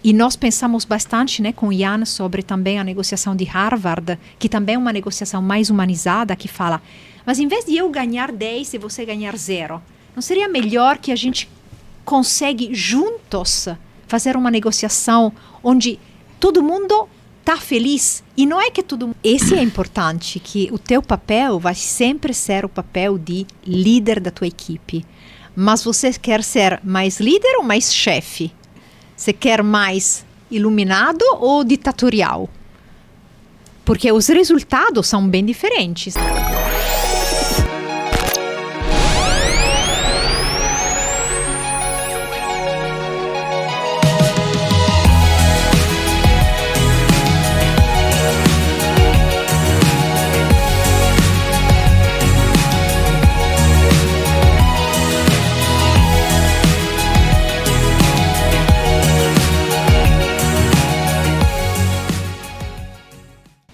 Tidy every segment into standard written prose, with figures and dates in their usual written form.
E nós pensamos bastante, né, com o Ian sobre também a negociação de Harvard, que também é uma negociação mais humanizada, que fala, mas em vez de eu ganhar 10 e você ganhar 0, não seria melhor que a gente consegue juntos fazer uma negociação onde todo mundo está feliz? E não é que todo mundo... Esse é importante, que o teu papel vai sempre ser o papel de líder da tua equipe. Mas você quer ser mais líder ou mais chefe? Você quer mais iluminado ou ditatorial? Porque os resultados são bem diferentes.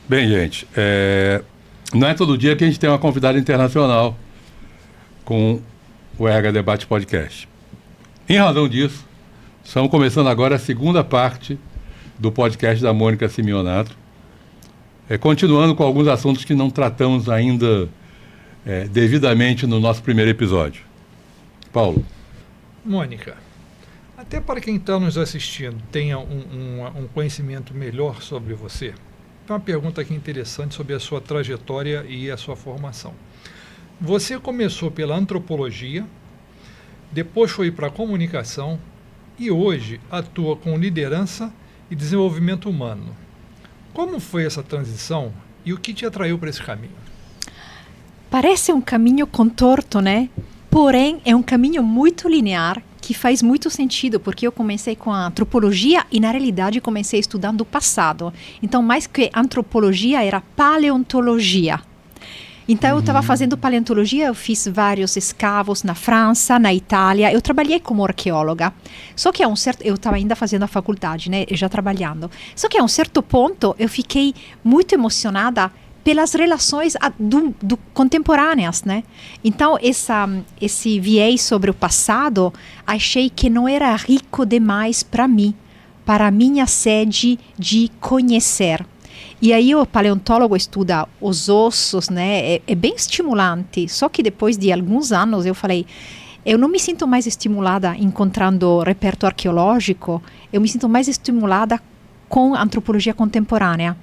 Bem, gente, não é todo dia que a gente tem uma convidada internacional com o RH Debate Podcast. Em razão disso, estamos começando agora a segunda parte do podcast da Mônica Simeonato, continuando com alguns assuntos que não tratamos ainda devidamente no nosso primeiro episódio. Paulo. Mônica, até para quem está nos assistindo tenha um conhecimento melhor sobre você, tem uma pergunta aqui interessante sobre a sua trajetória e a sua formação. Você começou pela antropologia, depois foi para a comunicação e hoje atua com liderança e desenvolvimento humano. Como foi essa transição e o que te atraiu para esse caminho? Parece um caminho contorto, né? Porém, é um caminho muito linear que faz muito sentido, porque eu comecei com a antropologia e, na realidade, comecei estudando o passado. Então, mais que antropologia, era paleontologia. Então, eu estava fazendo paleontologia, eu fiz vários escavos na França, na Itália. Eu trabalhei como arqueóloga. Só que eu estava ainda fazendo a faculdade, né? Já trabalhando. Só que a um certo ponto, eu fiquei muito emocionada pelas relações contemporâneas, né? Então, esse viés sobre o passado, achei que não era rico demais para mim, para a minha sede de conhecer. E aí o paleontólogo estuda os ossos, né? É bem estimulante. Só que depois de alguns anos eu falei, eu não me sinto mais estimulada encontrando repertório arqueológico, eu me sinto mais estimulada com antropologia contemporânea.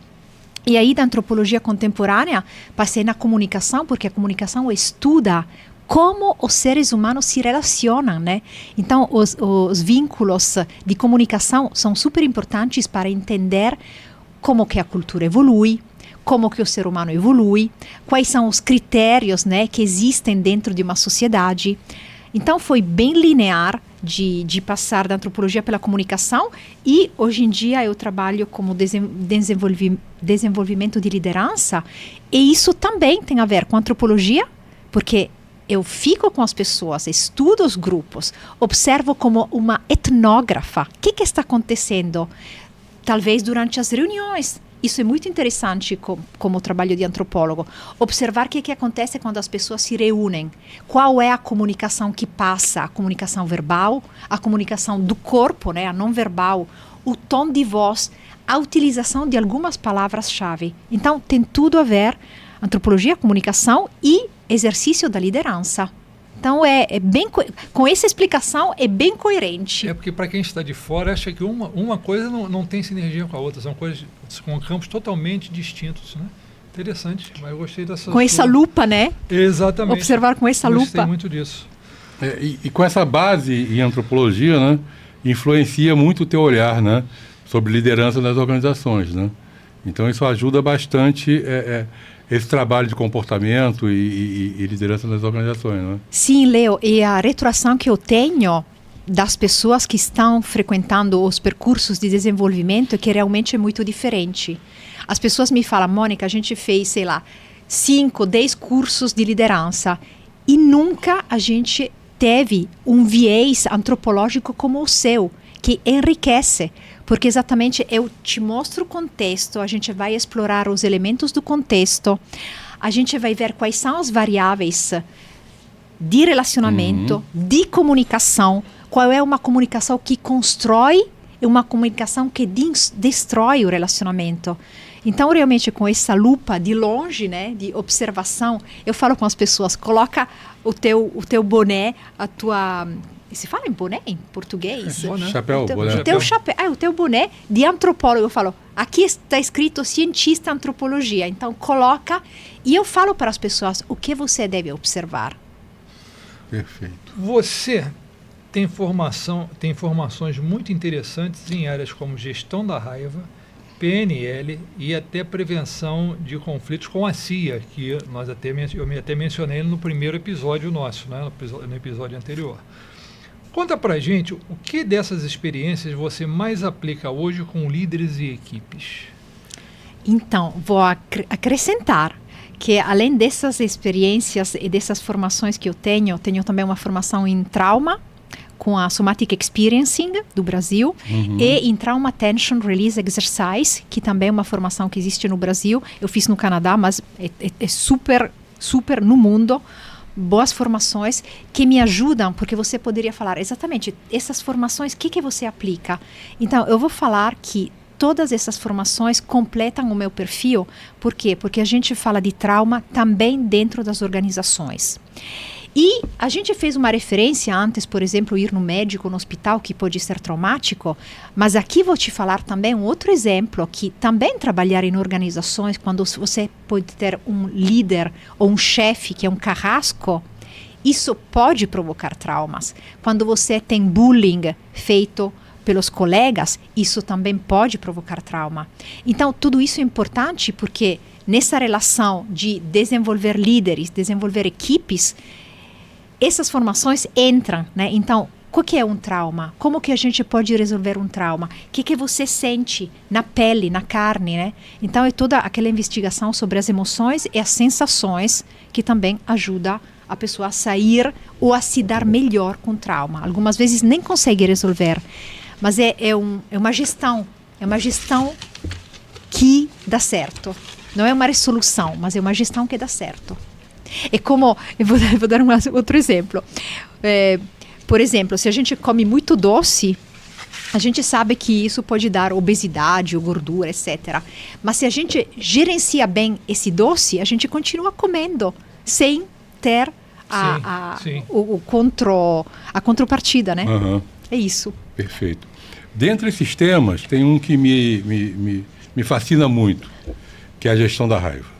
E aí, da antropologia contemporânea, passei na comunicação, porque a comunicação estuda como os seres humanos se relacionam, né? Então, os vínculos de comunicação são super importantes para entender como que a cultura evolui, como que o ser humano evolui, quais são os critérios, né, que existem dentro de uma sociedade. Então, foi bem linear de passar da antropologia pela comunicação e, hoje em dia, eu trabalho como desenvolvimento de liderança e isso também tem a ver com antropologia, porque eu fico com as pessoas, estudo os grupos, observo como uma etnógrafa. O que está acontecendo? Talvez durante as reuniões. Isso é muito interessante como trabalho de antropólogo. Observar o que acontece quando as pessoas se reúnem. Qual é a comunicação que passa? A comunicação verbal, a comunicação do corpo, né, a não verbal, o tom de voz, a utilização de algumas palavras-chave. Então, tem tudo a ver, antropologia, comunicação e exercício da liderança. Então, com essa explicação, é bem coerente. É porque para quem está de fora, acha que uma coisa não tem sinergia com a outra. São coisas com campos totalmente distintos, né? Interessante, mas eu gostei dessa... Com essa lupa, né? Exatamente. Observar com essa lupa. Gostei muito disso. E com essa base em antropologia, né, influencia muito o teu olhar, né, sobre liderança nas organizações, né? Então, isso ajuda bastante... esse trabalho de comportamento e liderança nas organizações, não é? Sim, Leo, e a retroação que eu tenho das pessoas que estão frequentando os percursos de desenvolvimento é que realmente é muito diferente. As pessoas me falam, Mônica, a gente fez, 5, 10 cursos de liderança e nunca a gente teve um viés antropológico como o seu, que enriquece. Porque exatamente eu te mostro o contexto, a gente vai explorar os elementos do contexto, a gente vai ver quais são as variáveis de relacionamento, de comunicação, qual é uma comunicação que constrói é uma comunicação que destrói o relacionamento. Então, realmente, com essa lupa de longe, né, de observação, eu falo com as pessoas, coloca o teu boné, a tua... Se fala em boné em português? Boné. Chapéu, boné. O teu boné de antropólogo. Eu falo, aqui está escrito cientista antropologia. Então, coloca. E eu falo para as pessoas o que você deve observar. Perfeito. Você tem informações muito interessantes em áreas como gestão da raiva, PNL e até prevenção de conflitos com a CIA, que eu até mencionei no primeiro episódio nosso, né, no episódio anterior. Conta pra gente o que dessas experiências você mais aplica hoje com líderes e equipes. Então, vou acrescentar que além dessas experiências e dessas formações que eu tenho também uma formação em trauma, com a Somatic Experiencing do Brasil, e em Trauma Tension Release Exercise, que também é uma formação que existe no Brasil. Eu fiz no Canadá, mas é super, super no mundo. Boas formações que me ajudam, porque você poderia falar exatamente essas formações, o que você aplica? Então, eu vou falar que todas essas formações completam o meu perfil. Por quê? Porque a gente fala de trauma também dentro das organizações. E a gente fez uma referência antes, por exemplo, ir no médico, no hospital, que pode ser traumático, mas aqui vou te falar também um outro exemplo, que também trabalhar em organizações, quando você pode ter um líder ou um chefe que é um carrasco, isso pode provocar traumas. Quando você tem bullying feito pelos colegas, isso também pode provocar trauma. Então, tudo isso é importante porque nessa relação de desenvolver líderes, desenvolver equipes, essas formações entram, né? Então, o que é um trauma? Como que a gente pode resolver um trauma? O que você sente na pele, na carne, né? Então, é toda aquela investigação sobre as emoções e as sensações que também ajuda a pessoa a sair ou a se dar melhor com o trauma. Algumas vezes nem consegue resolver, mas é uma gestão que dá certo. Não é uma resolução, mas é uma gestão que dá certo. É como, eu vou dar outro exemplo. Por exemplo, se a gente come muito doce, a gente sabe que isso pode dar obesidade ou gordura, etc. Mas se a gente gerencia bem esse doce, a gente continua comendo sem ter a contrapartida, né? É isso. Perfeito. Dentre esses temas, tem um que me fascina muito, que é a gestão da raiva.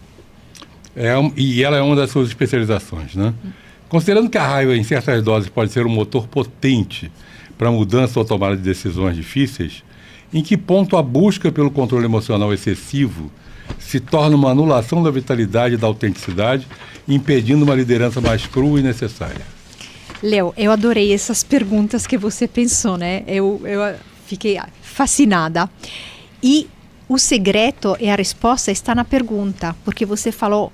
E ela é uma das suas especializações, né? Considerando que a raiva, em certas doses, pode ser um motor potente para a mudança ou tomada de decisões difíceis, em que ponto a busca pelo controle emocional excessivo se torna uma anulação da vitalidade e da autenticidade, impedindo uma liderança mais crua e necessária? Léo, eu adorei essas perguntas que você pensou, né? Eu fiquei fascinada. E o segredo e a resposta está na pergunta, porque você falou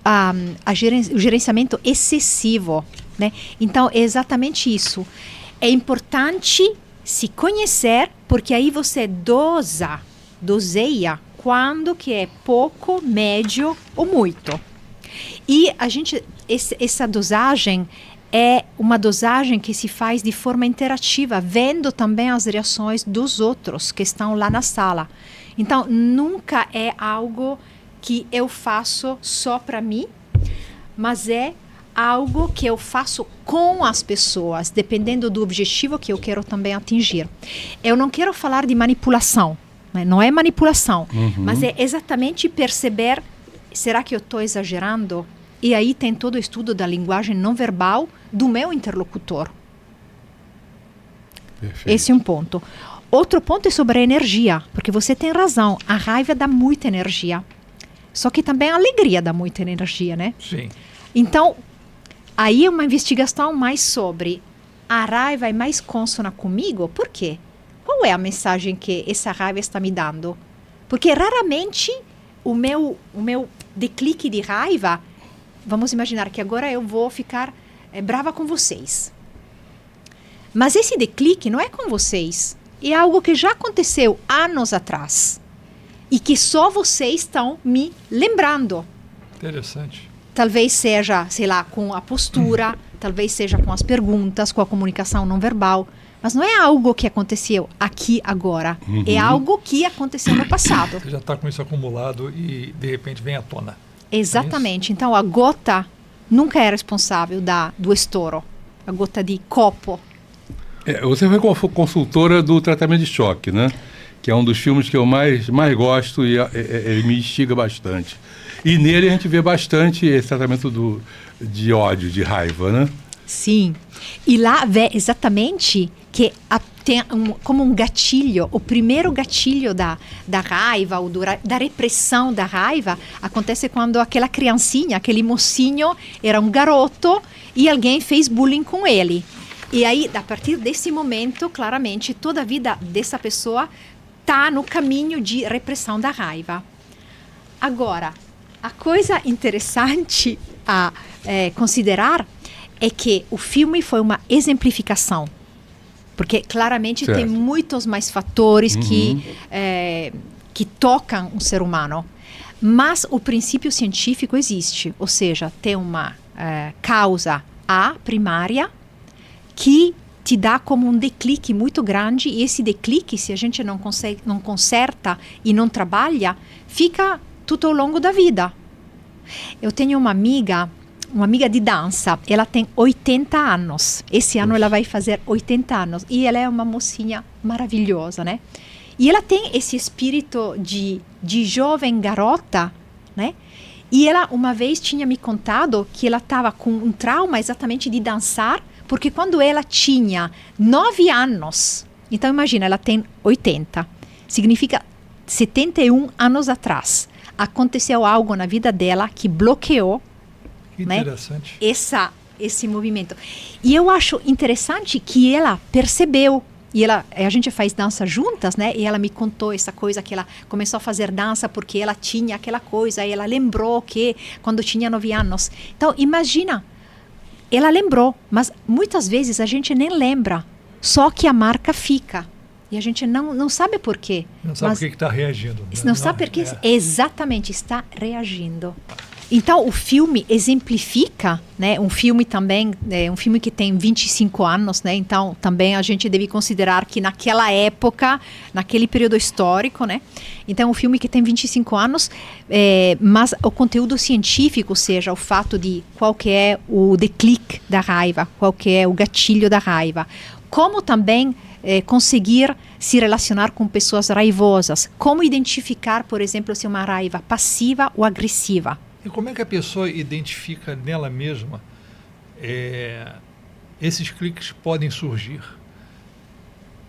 o gerenciamento excessivo, né? Então, é exatamente isso. É importante se conhecer, porque aí você doseia quando que é pouco, médio ou muito. E essa dosagem é uma dosagem que se faz de forma interativa, vendo também as reações dos outros que estão lá na sala. Então, nunca é algo que eu faço só para mim, mas é algo que eu faço com as pessoas, dependendo do objetivo que eu quero também atingir. Eu não quero falar de manipulação, né? Não é manipulação, mas é exatamente perceber, será que eu estou exagerando? E aí tem todo o estudo da linguagem não verbal do meu interlocutor. Perfeito. Esse é um ponto. Outro ponto é sobre a energia, porque você tem razão, a raiva dá muita energia. Só que também a alegria dá muita energia, né? Sim. Então, aí é uma investigação mais sobre a raiva é mais consona comigo. Por quê? Qual é a mensagem que essa raiva está me dando? Porque raramente o meu declique de raiva, vamos imaginar que agora eu vou ficar brava com vocês. Mas esse declique não é com vocês. É algo que já aconteceu anos atrás. E que só vocês estão me lembrando. Interessante. Talvez seja, sei lá, com a postura, talvez seja com as perguntas, com a comunicação não verbal. Mas não é algo que aconteceu aqui agora. É algo que aconteceu no passado. Você já está com isso acumulado e de repente vem à tona. Exatamente. Então a gota nunca é responsável do estouro. A gota de copo. Você foi consultora do tratamento de choque, né? Que é um dos filmes que eu mais gosto e ele me instiga bastante. E nele a gente vê bastante esse tratamento de ódio, de raiva, né? Sim. E lá vê exatamente que tem como um gatilho, o primeiro gatilho da raiva ou da repressão da raiva acontece quando aquela criancinha, aquele mocinho, era um garoto e alguém fez bullying com ele. E aí, a partir desse momento, claramente, toda a vida dessa pessoa está no caminho de repressão da raiva. Agora, a coisa interessante a considerar é que o filme foi uma exemplificação. Porque claramente tem muitos mais fatores que tocam o ser humano. Mas o princípio científico existe. Ou seja, tem uma causa A primária que te dá como um declique muito grande. E esse declique, se a gente não conserta e não trabalha, fica tudo ao longo da vida. Eu tenho uma amiga de dança, ela tem 80 anos. Esse ano ela vai fazer 80 anos. E ela é uma mocinha maravilhosa, né? E ela tem esse espírito de jovem garota, né? E ela uma vez tinha me contado que ela estava com um trauma exatamente de dançar, porque quando ela tinha 9 anos, então imagina, ela tem 80, significa 71 anos atrás, aconteceu algo na vida dela que bloqueou, né, esse movimento. E eu acho interessante que ela percebeu, e a gente faz dança juntas, né? E ela me contou essa coisa que ela começou a fazer dança porque ela tinha aquela coisa, e ela lembrou que quando tinha 9 anos. Então, imagina, ela lembrou, mas muitas vezes a gente nem lembra, só que a marca fica. E a gente não sabe por quê. Não sabe por que está reagindo. Né? Não sabe por que exatamente está reagindo. Então, o filme exemplifica, né? Um filme também, um filme que tem 25 anos, né? Então, também a gente deve considerar que naquela época, naquele período histórico, né? Então, um filme que tem 25 anos, mas o conteúdo científico, ou seja, o fato de qual que é o declique da raiva, qual que é o gatilho da raiva, como também conseguir se relacionar com pessoas raivosas, como identificar, por exemplo, se é uma raiva passiva ou agressiva. E como é que a pessoa identifica nela mesma esses cliques podem surgir?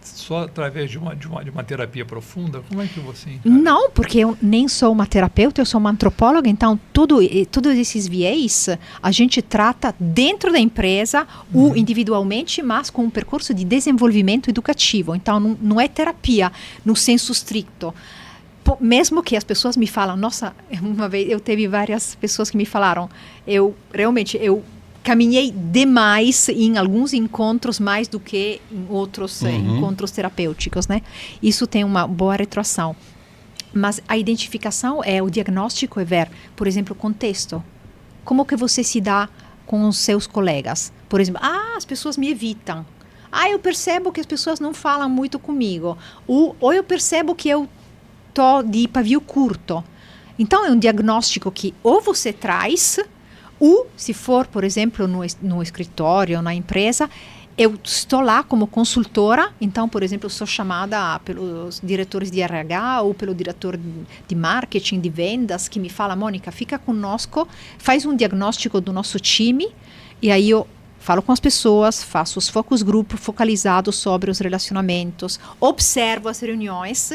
Só através de uma terapia profunda? Como é que você encara? Não, porque eu nem sou uma terapeuta, eu sou uma antropóloga, então todos esses viés a gente trata dentro da empresa, ou individualmente, mas com um percurso de desenvolvimento educativo. Então não é terapia no senso estricto. Mesmo que as pessoas me falam, nossa, uma vez eu teve várias pessoas que me falaram, eu caminhei demais em alguns encontros mais do que em outros encontros terapêuticos, né? Isso tem uma boa retroação. Mas a identificação o diagnóstico é ver, por exemplo, o contexto. Como que você se dá com os seus colegas? Por exemplo, as pessoas me evitam. Eu percebo que as pessoas não falam muito comigo. Ou eu percebo que eu tô de pavio curto. Então, é um diagnóstico que ou você traz, ou se for, por exemplo, no escritório, na empresa, eu estou lá como consultora, então, por exemplo, eu sou chamada pelos diretores de RH ou pelo diretor de marketing, de vendas, que me fala, Mônica, fica conosco, faz um diagnóstico do nosso time, e aí eu falo com as pessoas, faço os focus group focalizados sobre os relacionamentos, observo as reuniões,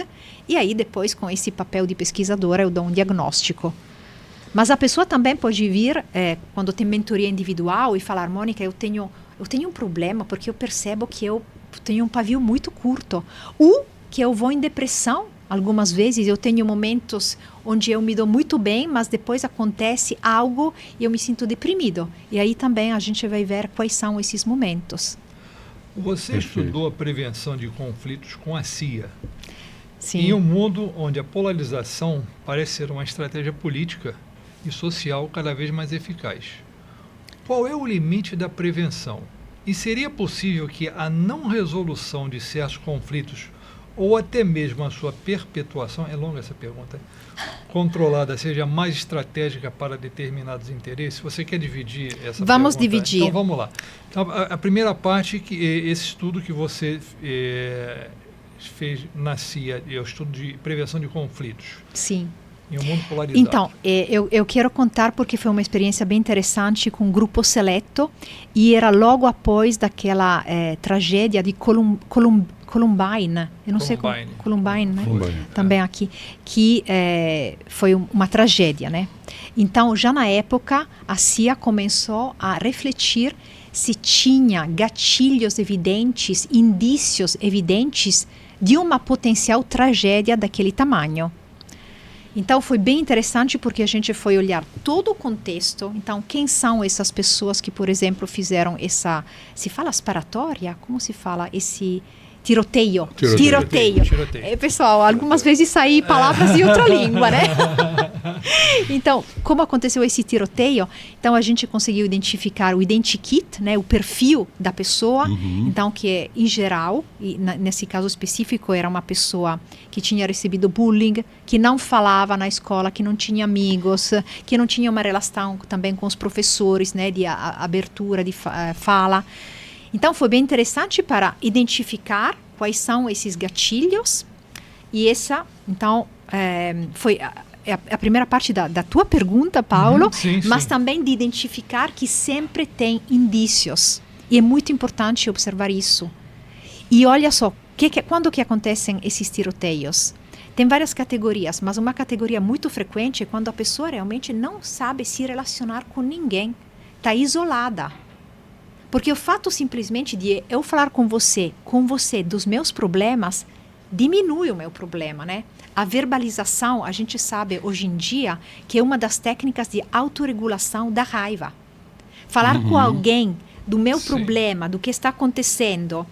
e aí depois, com esse papel de pesquisadora, eu dou um diagnóstico. Mas a pessoa também pode vir, quando tem mentoria individual, e falar, Mônica, eu tenho um problema, porque eu percebo que eu tenho um pavio muito curto. Ou que eu vou em depressão, algumas vezes. Eu tenho momentos onde eu me dou muito bem, mas depois acontece algo e eu me sinto deprimido. E aí também a gente vai ver quais são esses momentos. Você estudou a prevenção de conflitos com a CIA. Sim. Em um mundo onde a polarização parece ser uma estratégia política e social cada vez mais eficaz. Qual é o limite da prevenção? E seria possível que a não resolução de certos conflitos, ou até mesmo a sua perpetuação, é longa essa pergunta, controlada, seja mais estratégica para determinados interesses? Você quer dividir essa Vamos pergunta? dividir. Então vamos lá. Então, a primeira parte, que esse estudo que você fez na CIA, é o estudo de prevenção de conflitos. Sim. Em um mundo polarizado. Então, eu quero contar porque foi uma experiência bem interessante com um grupo seleto e era logo após daquela tragédia de Columbine, eu não sei como, Columbine, né? Columbine. Também aqui, que foi uma tragédia, né? Então, já na época, a CIA começou a refletir se tinha gatilhos evidentes, indícios evidentes de uma potencial tragédia daquele tamanho. Então, foi bem interessante porque a gente foi olhar todo o contexto. Então, quem são essas pessoas que, por exemplo, fizeram essa... Se fala aspiratória? Como se fala esse... Tiroteio. Pessoal, algumas vezes saem palavras de outra língua, né? Então, como aconteceu esse tiroteio? Então, a gente conseguiu identificar o identikit, né, o perfil da pessoa. Então, que é em geral, e nesse caso específico, era uma pessoa que tinha recebido bullying, que não falava na escola, que não tinha amigos, que não tinha uma relação também com os professores, né, de abertura de fala. Então, foi bem interessante para identificar quais são esses gatilhos. E essa, então, foi a primeira parte da tua pergunta, Paulo, mas também de identificar que sempre tem indícios. E é muito importante observar isso. E olha só, quando que acontecem esses tiroteios? Tem várias categorias, mas uma categoria muito frequente é quando a pessoa realmente não sabe se relacionar com ninguém, está isolada. Porque o fato simplesmente de eu falar com você dos meus problemas, diminui o meu problema, né? A verbalização, a gente sabe hoje em dia que é uma das técnicas de autorregulação da raiva. Falar com alguém do meu problema, do que está acontecendo,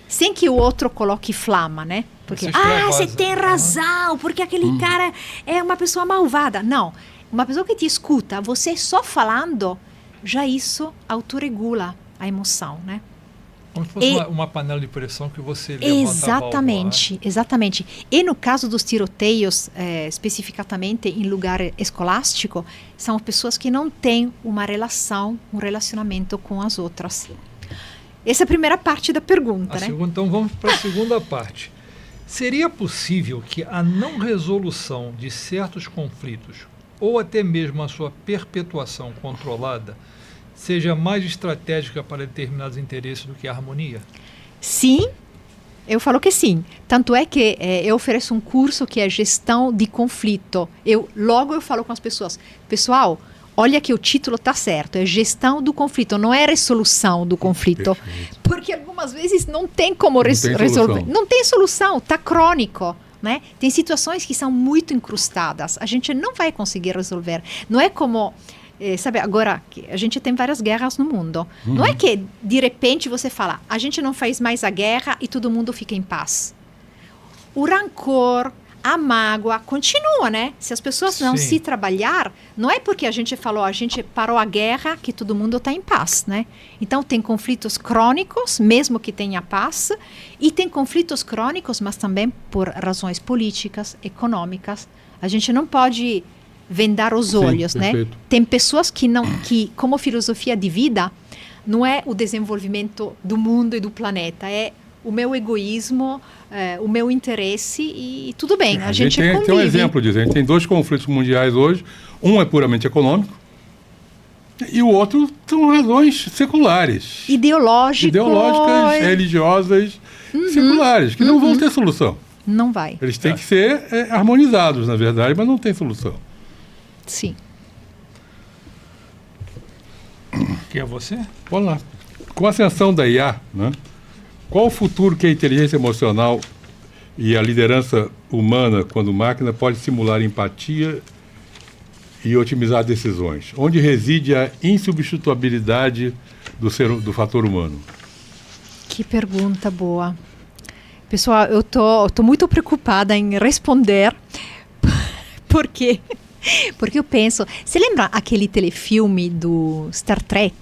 sem que o outro coloque flama, né? Porque, você tem razão, porque aquele cara é uma pessoa malvada. Não, uma pessoa que te escuta, você só falando, já isso autorregula a emoção, né? Como se fosse uma panela de pressão que você levanta a válvula. Exatamente. E no caso dos tiroteios, especificamente em lugar escolástico, são pessoas que não têm uma relação, um relacionamento com as outras. Essa é a primeira parte da pergunta, né? Então vamos para a segunda parte. Seria possível que a não resolução de certos conflitos, ou até mesmo a sua perpetuação controlada, seja mais estratégica para determinados interesses do que a harmonia? Sim, eu falo que sim. Tanto é que eu ofereço um curso que é gestão de conflito. Logo eu falo com as pessoas, pessoal, olha que o título está certo, é gestão do conflito, não é resolução do conflito. Perfeito. Porque algumas vezes não tem como resolver. Não tem solução, está crônico. Né? Tem situações que são muito incrustadas, a gente não vai conseguir resolver. Não é como... sabe, agora a gente tem várias guerras no mundo. Não é que de repente você fala, a gente não faz mais a guerra e todo mundo fica em paz. O rancor, a mágoa continua, né? Se as pessoas não se trabalhar, não é porque a gente falou, a gente parou a guerra que todo mundo está em paz, né? Então tem conflitos crônicos, mesmo que tenha paz, e tem conflitos crônicos, mas também por razões políticas, econômicas. A gente não pode vendar os olhos, né? Tem pessoas que como filosofia de vida, não é o desenvolvimento do mundo e do planeta, é o meu egoísmo, o meu interesse e tudo bem, a gente convive. Tem um exemplo disso, a gente tem 2 conflitos mundiais hoje, um é puramente econômico e o outro são razões seculares. Ideológicas, religiosas, seculares, que não vão ter solução. Não vai. Eles têm que ser harmonizados, na verdade, mas não tem solução. Sim. Quem é você? Vamos lá. Com a ascensão da IA, né, qual o futuro que a inteligência emocional e a liderança humana, quando máquina, pode simular empatia e otimizar decisões? Onde reside a insubstituibilidade do fator humano? Que pergunta boa. Pessoal, eu tô muito preocupada em responder, porque eu penso... Você lembra aquele telefilme do Star Trek?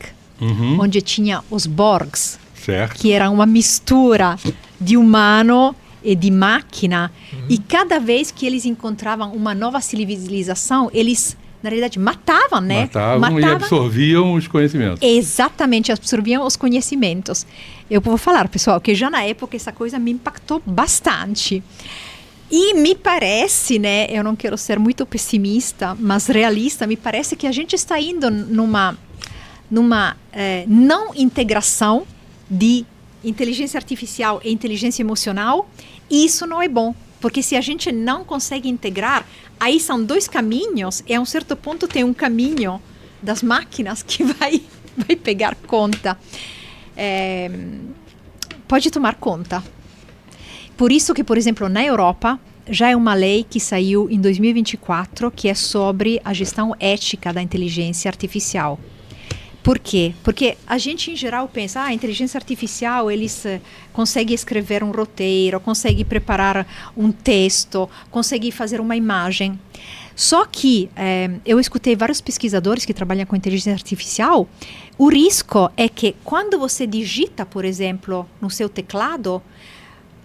onde tinha os Borgs, Certo. que era uma mistura de humano e de máquina. E cada vez que eles encontravam uma nova civilização, eles, na realidade, matavam, né? Matavam e absorviam os conhecimentos. Exatamente, absorviam os conhecimentos. Eu vou falar, pessoal, que já na época essa coisa me impactou bastante. E me parece, né, eu não quero ser muito pessimista, mas realista, me parece que a gente está indo numa não integração de inteligência artificial e inteligência emocional, e isso não é bom, porque se a gente não consegue integrar, aí são dois caminhos, e a um certo ponto tem um caminho das máquinas que vai pegar conta. Pode tomar conta. Por isso que, por exemplo, na Europa, já é uma lei que saiu em 2024, que é sobre a gestão ética da inteligência artificial. Por quê? Porque a gente, em geral, pensa, a inteligência artificial, eles conseguem escrever um roteiro, conseguem preparar um texto, conseguem fazer uma imagem. Só que eu escutei vários pesquisadores que trabalham com inteligência artificial, o risco é que quando você digita, por exemplo, no seu teclado,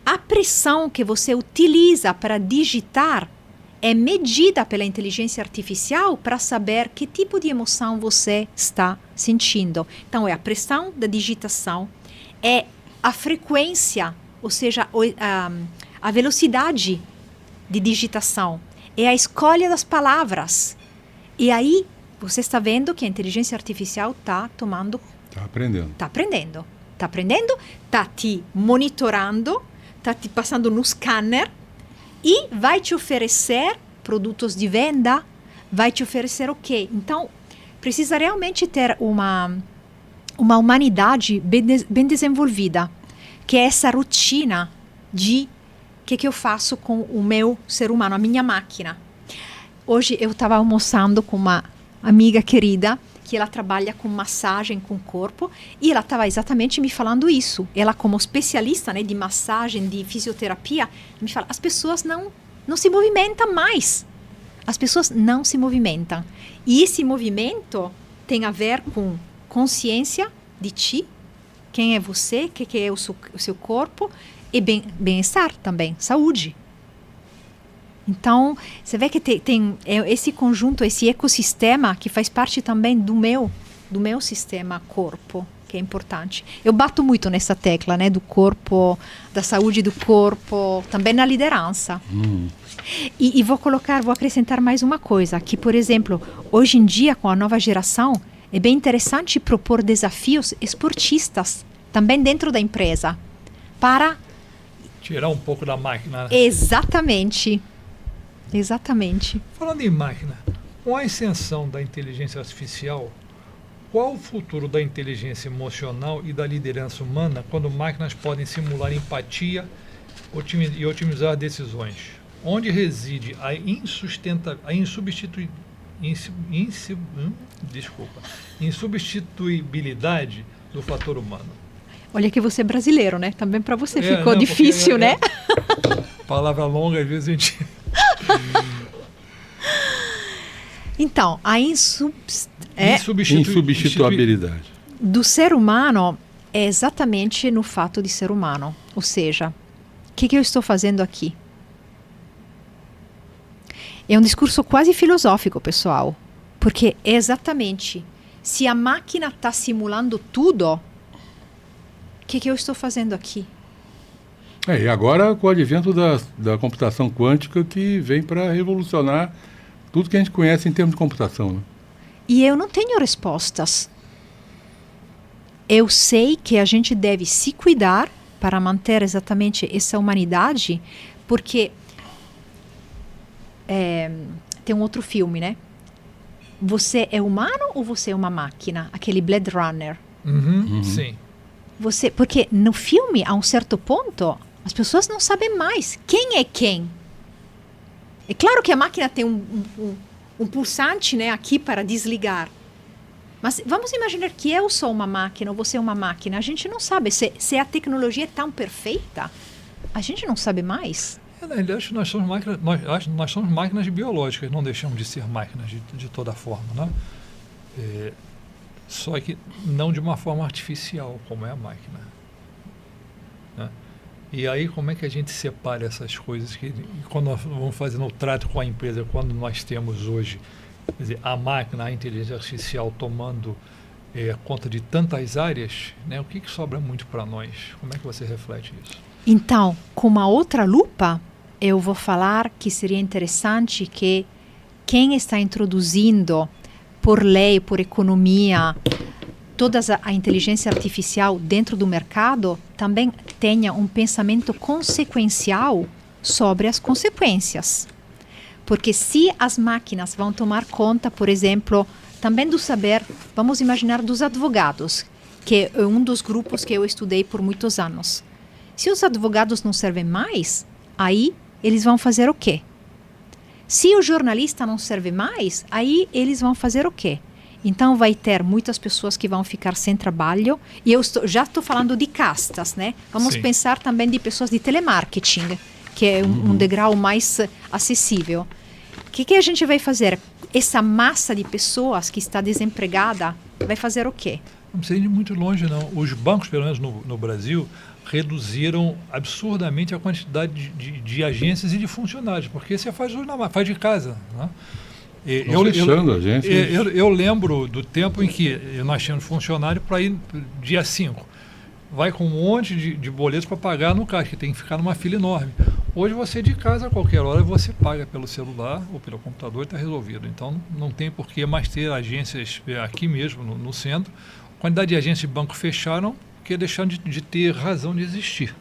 a pressão que você utiliza para digitar é medida pela inteligência artificial para saber que tipo de emoção você está sentindo. Então, é a pressão da digitação, é a frequência, ou seja, a velocidade de digitação, é a escolha das palavras. E aí, você está vendo que a inteligência artificial está tomando... Está aprendendo. Está aprendendo. Está aprendendo, está te monitorando, está te passando no scanner, e vai te oferecer produtos de venda, vai te oferecer o quê? Então, precisa realmente ter uma humanidade bem desenvolvida, que é essa rotina de o que eu faço com o meu ser humano, a minha máquina. Hoje eu estava almoçando com uma amiga querida, que ela trabalha com massagem com o corpo, e ela estava exatamente me falando isso. Ela, como especialista, né, de massagem, de fisioterapia, me fala, as pessoas não se movimentam mais. As pessoas não se movimentam. E esse movimento tem a ver com consciência de ti, quem é você, o que é o seu corpo, e bem-estar também, saúde. Então, você vê que tem esse conjunto, esse ecossistema que faz parte também do meu sistema corpo, que é importante. Eu bato muito nessa tecla, né, do corpo, da saúde do corpo, também na liderança. E vou acrescentar mais uma coisa, que, por exemplo, hoje em dia, com a nova geração, é bem interessante propor desafios esportistas, também dentro da empresa, para... tirar um pouco da máquina. Né? Exatamente. Falando em máquina, com a ascensão da inteligência artificial, qual o futuro da inteligência emocional e da liderança humana quando máquinas podem simular empatia e otimizar decisões? Onde reside a insubstituibilidade do fator humano? Olha que você é brasileiro, né? Também para você ficou difícil, né? Palavra longa, às vezes a gente... Então, a insubstituibilidade do ser humano é exatamente no fato de ser humano. Ou seja, o que eu estou fazendo aqui? É um discurso quase filosófico, pessoal. Porque é exatamente, se a máquina está simulando tudo, o que eu estou fazendo aqui? E agora com o advento da computação quântica, que vem para revolucionar tudo que a gente conhece em termos de computação. Né? E eu não tenho respostas. Eu sei que a gente deve se cuidar para manter exatamente essa humanidade, porque tem um outro filme, né? Você é humano ou você é uma máquina? Aquele Blade Runner. Sim. Porque no filme, a um certo ponto, as pessoas não sabem mais quem é quem. É claro que a máquina tem um pulsante, né, aqui para desligar. Mas vamos imaginar que eu sou uma máquina ou você é uma máquina. A gente não sabe. Se a tecnologia é tão perfeita, a gente não sabe mais. Na realidade, nós somos máquinas biológicas, não deixamos de ser máquinas de toda forma. Né? Só que não de uma forma artificial, como é a máquina. Né? E aí, como é que a gente separa essas coisas? Quando nós vamos fazendo o trato com a empresa, quando nós temos hoje, quer dizer, a máquina, a inteligência artificial tomando conta de tantas áreas, né? O que sobra muito para nós? Como é que você reflete isso? Então, com uma outra lupa, eu vou falar que seria interessante que quem está introduzindo por lei, por economia, toda a inteligência artificial dentro do mercado também tenha um pensamento consequencial sobre as consequências. Porque se as máquinas vão tomar conta, por exemplo, também do saber, vamos imaginar dos advogados, que é um dos grupos que eu estudei por muitos anos. Se os advogados não servem mais, aí eles vão fazer o quê? Se o jornalista não serve mais, aí eles vão fazer o quê? Então vai ter muitas pessoas que vão ficar sem trabalho. E eu já estou falando de castas, né? Vamos Sim. pensar também de pessoas de telemarketing, que é um degrau mais acessível. O que a gente vai fazer? Essa massa de pessoas que está desempregada vai fazer o quê? Não precisa ir muito longe, não. Os bancos, pelo menos no Brasil, reduziram absurdamente a quantidade de agências e de funcionários, porque você faz de casa. Né? Eu lembro do tempo em que nós tínhamos funcionário para ir dia 5. Vai com um monte de boletos para pagar no caixa, que tem que ficar numa fila enorme. Hoje você de casa, a qualquer hora, você paga pelo celular ou pelo computador e está resolvido. Então não tem por que mais ter agências aqui mesmo, no centro. A quantidade de agências de banco fecharam, que deixaram de ter razão de existir.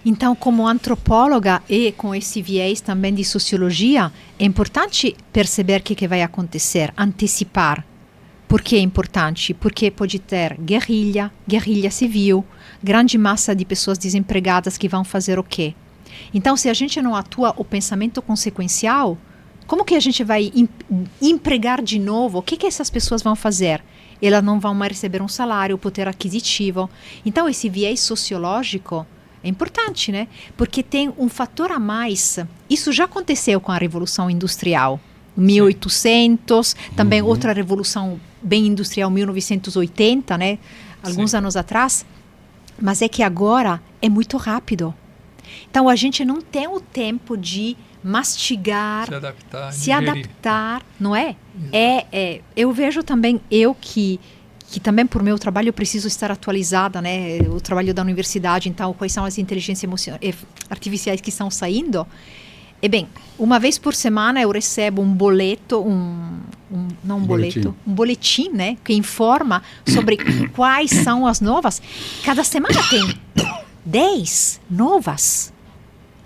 Então, como antropóloga e com esse viés também de sociologia, é importante perceber o que vai acontecer, antecipar. Por que é importante? Porque pode ter guerrilha civil, grande massa de pessoas desempregadas que vão fazer o quê? Então, se a gente não atua o pensamento consequencial, como que a gente vai empregar de novo? O que essas pessoas vão fazer? Elas não vão mais receber um salário, poder aquisitivo. Então, esse viés sociológico é importante, né? Porque tem um fator a mais. Isso já aconteceu com a Revolução Industrial, 1800, também outra revolução bem industrial, 1980, né? Alguns anos atrás. Mas é que agora é muito rápido. Então, a gente não tem o tempo de mastigar, se adaptar, não é? Eu vejo também, que também por meu trabalho eu preciso estar atualizada, né? O trabalho da universidade, então quais são as inteligências artificiais que estão saindo. E bem, uma vez por semana eu recebo um boleto, um boletim, né? Que informa sobre quais são as novas. Cada semana tem 10 novas.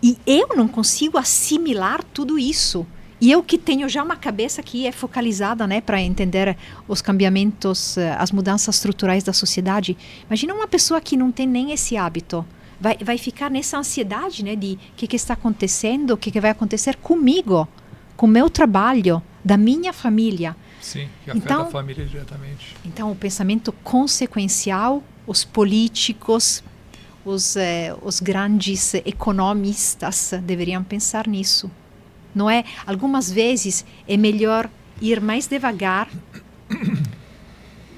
E eu não consigo assimilar tudo isso. E eu que tenho já uma cabeça que é focalizada, né, para entender os cambiamentos, as mudanças estruturais da sociedade. Imagina uma pessoa que não tem nem esse hábito. Vai ficar nessa ansiedade, né, de o que está acontecendo, o que vai acontecer comigo, com o meu trabalho, da minha família. Sim, que afeta a família diretamente. Então, o pensamento consequencial, os políticos, os grandes economistas deveriam pensar nisso. Não é? Algumas vezes é melhor ir mais devagar,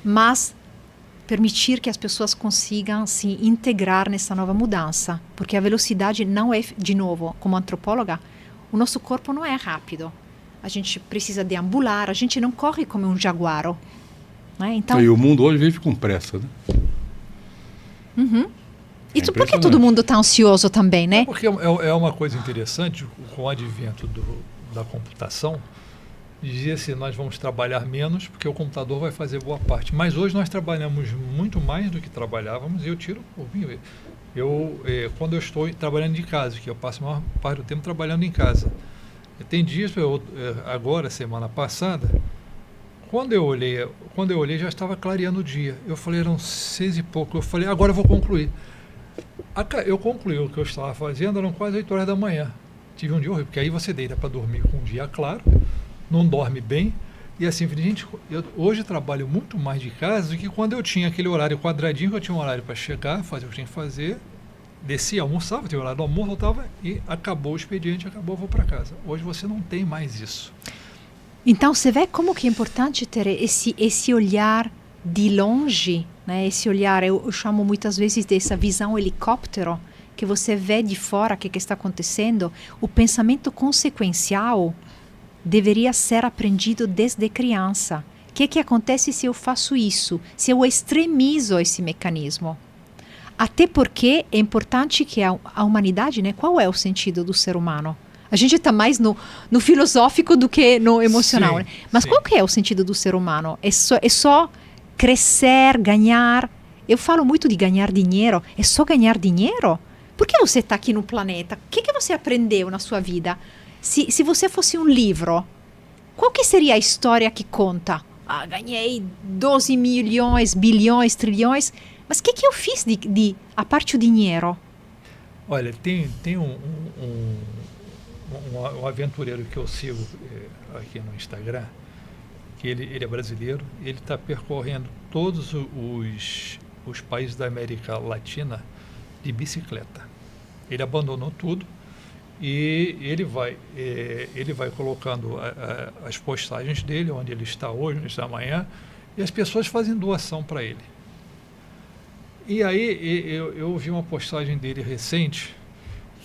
mas permitir que as pessoas consigam se integrar nessa nova mudança. Porque a velocidade não é, de novo, como antropóloga, o nosso corpo não é rápido. A gente precisa deambular, a gente não corre como um jaguar. Né? Então, e o mundo hoje vive com pressa, né? E por que todo mundo está ansioso também, né? Porque é uma coisa interessante, com o advento da computação, dizia assim, nós vamos trabalhar menos porque o computador vai fazer boa parte. Mas hoje nós trabalhamos muito mais do que trabalhávamos, e eu tiro por mim. Quando eu estou trabalhando de casa, que eu passo a maior parte do tempo trabalhando em casa. Tem dias, agora, semana passada, quando eu olhei já estava clareando o dia. Eu falei, eram 6 e pouco, eu falei, agora eu vou concluir. Eu concluí o que eu estava fazendo, eram quase 8 horas da manhã. Tive um dia horrível, porque aí você deita para dormir com um dia claro, não dorme bem, e assim, gente, eu hoje trabalho muito mais de casa do que quando eu tinha aquele horário quadradinho, que eu tinha um horário para chegar, fazer o que tinha que fazer, descia, almoçava, tinha horário do almoço, voltava e acabou o expediente, vou para casa. Hoje você não tem mais isso. Então, você vê como que é importante ter esse olhar de longe, né? Esse olhar, eu chamo muitas vezes dessa visão helicóptero, que você vê de fora o que está acontecendo. O pensamento consequencial deveria ser aprendido desde criança. O que acontece se eu faço isso? Se eu extremizo esse mecanismo? Até porque é importante que a humanidade, né? Qual é o sentido do ser humano? A gente está mais no filosófico do que no emocional. Sim, né? Mas sim. qual que é o sentido do ser humano? É só crescer, ganhar. Eu falo muito de ganhar dinheiro. É só ganhar dinheiro? Por que você está aqui no planeta? O que você aprendeu na sua vida? Se você fosse um livro, qual que seria a história que conta? Ah, ganhei 12 milhões, bilhões, trilhões. Mas o que eu fiz a parte do dinheiro? Olha, tem um aventureiro que eu sigo aqui no Instagram, que ele é brasileiro, ele está percorrendo todos os países da América Latina de bicicleta. Ele abandonou tudo e ele vai colocando as postagens dele, onde ele está hoje, onde está amanhã, e as pessoas fazem doação para ele. E aí eu vi uma postagem dele recente,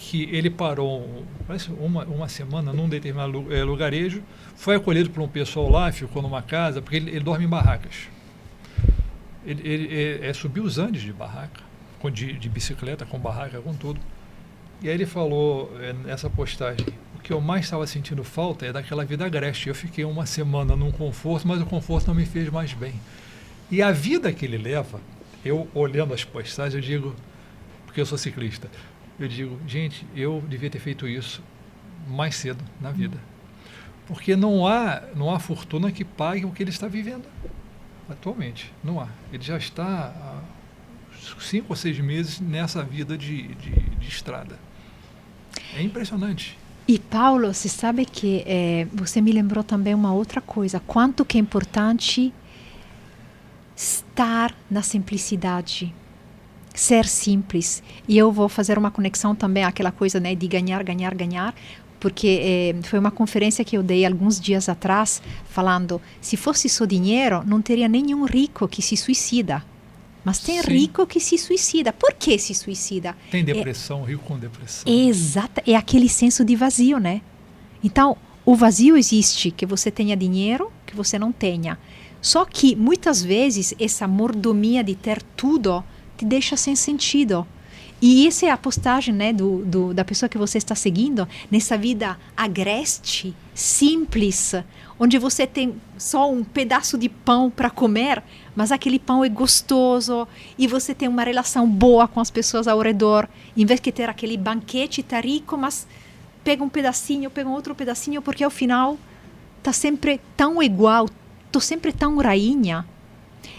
que ele parou, parece uma semana, num determinado lugarejo, foi acolhido por um pessoal lá, ficou numa casa, porque ele dorme em barracas. Ele subiu os Andes de barraca, de bicicleta, com barraca, com tudo. E aí ele falou nessa postagem, o que eu mais estava sentindo falta é daquela vida agreste. Eu fiquei uma semana num conforto, mas o conforto não me fez mais bem. E a vida que ele leva, eu olhando as postagens, eu digo, porque eu sou ciclista, eu digo, gente, eu devia ter feito isso mais cedo na vida. Porque não há fortuna que pague o que ele está vivendo atualmente. Não há. Ele já está há 5 ou 6 meses nessa vida de estrada. É impressionante. E Paulo, você sabe que você me lembrou também uma outra coisa. Quanto que é importante estar na simplicidade. Ser simples. E eu vou fazer uma conexão também àquela coisa, né, de ganhar, ganhar, ganhar, porque foi uma conferência que eu dei alguns dias atrás, falando, se fosse só dinheiro, não teria nenhum rico que se suicida. Mas tem Sim. rico que se suicida. Por que se suicida? Tem depressão, rico com depressão. Exato. É aquele senso de vazio, né? Então, o vazio existe, que você tenha dinheiro, que você não tenha. Só que, muitas vezes, essa mordomia de ter tudo te deixa sem sentido. E essa é a postagem, né, da pessoa que você está seguindo, nessa vida agreste, simples, onde você tem só um pedaço de pão para comer, mas aquele pão é gostoso e você tem uma relação boa com as pessoas ao redor. Em vez de ter aquele banquete, tá rico, mas pega um pedacinho, pega um outro pedacinho, porque ao final tá sempre tão igual, tô sempre tão rainha.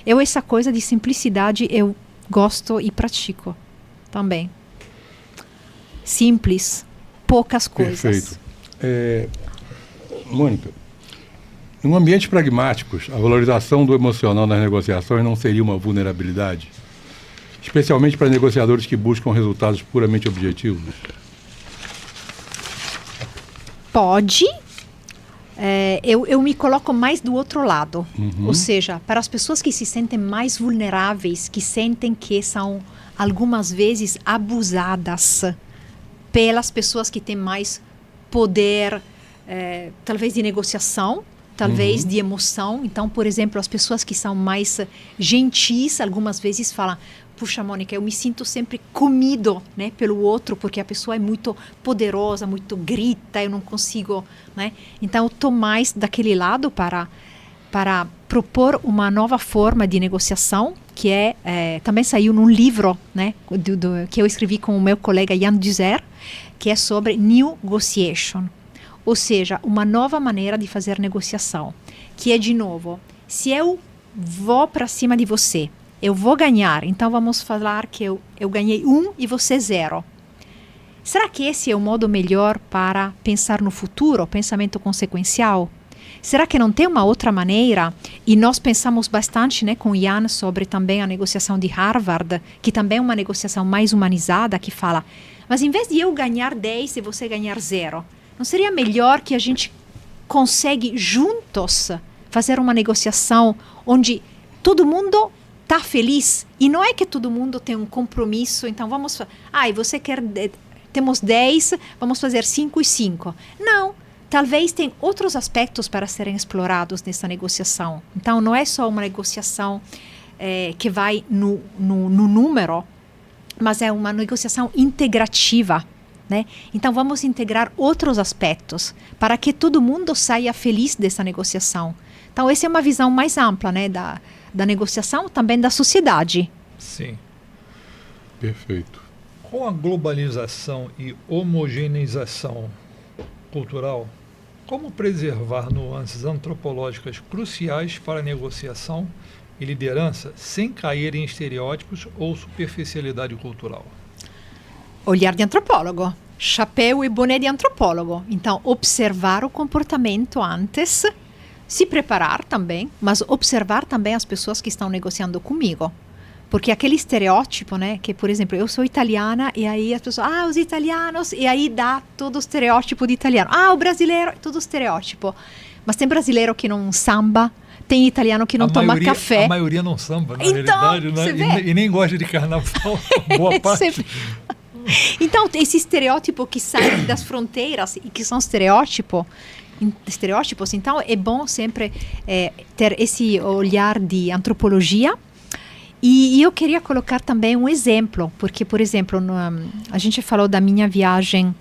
Essa coisa de simplicidade, eu gosto e pratico também. Simples, poucas coisas. Perfeito. Mônica, em ambientes pragmáticos, a valorização do emocional nas negociações não seria uma vulnerabilidade? Especialmente para negociadores que buscam resultados puramente objetivos? Pode. Eu me coloco mais do outro lado. Ou seja, para as pessoas que se sentem mais vulneráveis, que sentem que são algumas vezes abusadas pelas pessoas que têm mais poder, talvez de negociação, talvez de emoção. Então, por exemplo, as pessoas que são mais gentis, algumas vezes falam, puxa, Mônica, eu me sinto sempre comido, né, pelo outro, porque a pessoa é muito poderosa, muito grita, eu não consigo, né? Então, eu estou mais daquele lado para propor uma nova forma de negociação, que também saiu num livro, né, que eu escrevi com o meu colega Jan Duzer, que é sobre negotiation. Ou seja, uma nova maneira de fazer negociação, que é, de novo, se eu vou para cima de você, eu vou ganhar, então vamos falar que eu ganhei 1 e você 0. Será que esse é o modo melhor para pensar no futuro, pensamento consequencial? Será que não tem uma outra maneira? E nós pensamos bastante, né, com o Jan sobre também a negociação de Harvard, que também é uma negociação mais humanizada, que fala, mas em vez de eu ganhar 10 e você ganhar 0, não seria melhor que a gente consegue juntos fazer uma negociação onde todo mundo está feliz, e não é que todo mundo tem um compromisso, então vamos... e você quer... Temos 10, vamos fazer 5 e 5. Não, talvez tem outros aspectos para serem explorados nessa negociação. Então, não é só uma negociação que vai no número, mas é uma negociação integrativa, né? Então, vamos integrar outros aspectos para que todo mundo saia feliz dessa negociação. Então, essa é uma visão mais ampla, né, da negociação, também da sociedade. Sim. Perfeito. Com a globalização e homogeneização cultural, como preservar nuances antropológicas cruciais para a negociação e liderança sem cair em estereótipos ou superficialidade cultural? Olhar de antropólogo, chapéu e boné de antropólogo. Então, observar o comportamento antes, se preparar também, mas observar também as pessoas que estão negociando comigo. Porque aquele estereótipo, né, que, por exemplo, eu sou italiana e aí as pessoas, os italianos, e aí dá todo o estereótipo de italiano. O brasileiro, todo estereótipo. Mas tem brasileiro que não samba, tem italiano que não toma café. A maioria não samba, na então, realidade, né? E nem gosta de carnaval, boa parte. Então, esse estereótipo que sai das fronteiras e que são estereótipos, então é bom sempre ter esse olhar de antropologia. E eu queria colocar também um exemplo, porque, por exemplo, a gente falou da minha viagem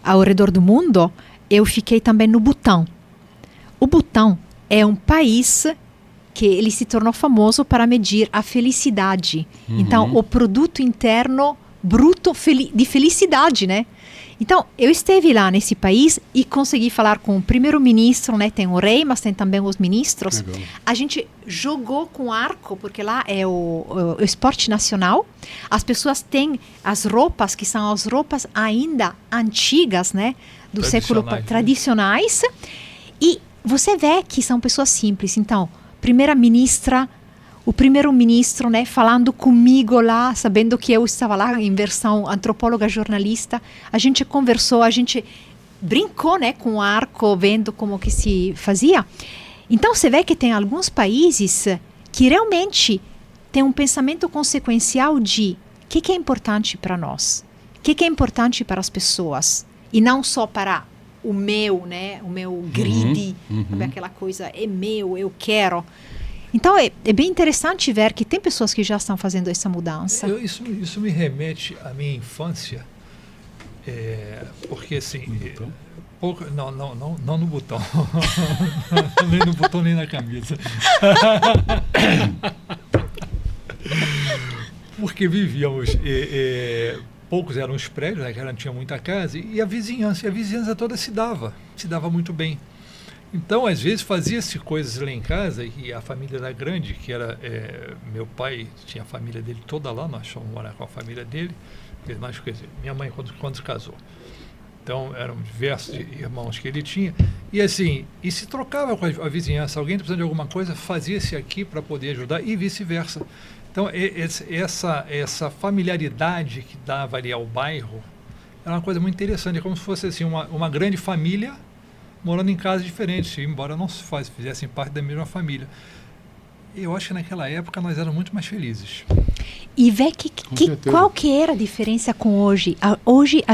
ao redor do mundo, eu fiquei também no Butão. O Butão é um país que ele se tornou famoso para medir a felicidade. Uhum. Então, o produto interno bruto de felicidade, né? Então, eu esteve lá nesse país e consegui falar com o primeiro-ministro, né? Tem o rei, mas tem também os ministros. Legal. A gente jogou com arco, porque lá é o esporte nacional. As pessoas têm as roupas, que são as roupas ainda antigas, né? Do século tradicionais. E você vê que são pessoas simples. Então, primeira-ministra, o primeiro-ministro, né, falando comigo lá, sabendo que eu estava lá em versão antropóloga jornalista, a gente conversou, a gente brincou, né, com o arco, vendo como que se fazia. Então, você vê que tem alguns países que realmente têm um pensamento consequencial de o que é importante para nós, o que é importante para as pessoas, e não só para o meu, né, o meu grid, aquela coisa, é meu, eu quero. Então, é bem interessante ver que tem pessoas que já estão fazendo essa mudança. Isso me remete à minha infância, porque assim... Não no botão. Nem no botão, nem na camisa. Porque vivíamos... poucos eram os prédios, né, que não tinha muita casa, e a vizinhança toda se dava muito bem. Então, às vezes, fazia-se coisas lá em casa, e a família era grande, que era... meu pai tinha a família dele toda lá, nós fomos morar com a família dele, minha mãe quando se casou. Então, eram diversos irmãos que ele tinha, e assim, e se trocava com a vizinhança, alguém precisando de alguma coisa, fazia-se aqui para poder ajudar, e vice-versa. Então, essa familiaridade que dava ali ao bairro, era uma coisa muito interessante, é como se fosse assim, uma grande família, morando em casas diferentes, embora não fizessem parte da mesma família. Eu acho que naquela época nós éramos muito mais felizes. E vê qual que era a diferença com hoje. Hoje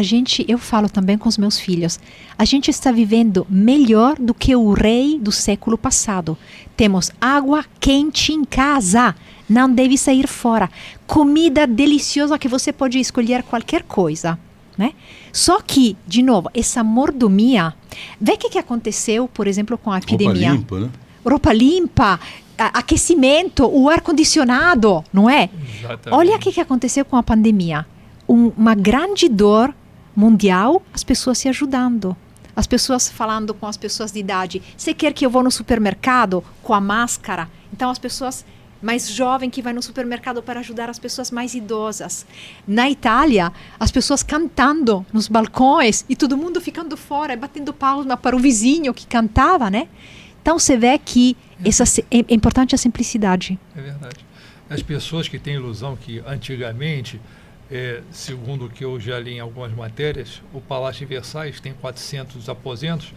eu falo também com os meus filhos, a gente está vivendo melhor do que o rei do século passado. Temos água quente em casa, não deve sair fora. Comida deliciosa que você pode escolher qualquer coisa. Né? Só que, de novo, essa mordomia, vê o que aconteceu, por exemplo, com a epidemia. Roupa limpa, né? Roupa limpa, aquecimento, o ar-condicionado, não é? Exatamente. Olha o que aconteceu com a pandemia. Uma grande dor mundial, as pessoas se ajudando. As pessoas falando com as pessoas de idade. Você quer que eu vou no supermercado com a máscara? Então, as pessoas... mais jovem que vai no supermercado para ajudar as pessoas mais idosas. Na Itália, as pessoas cantando nos balcões e todo mundo ficando fora, batendo palma para o vizinho que cantava, né? Então, você vê que é importante a simplicidade. É verdade. As pessoas que têm ilusão que antigamente, segundo o que eu já li em algumas matérias, o Palácio de Versalhes tem 400 aposentos,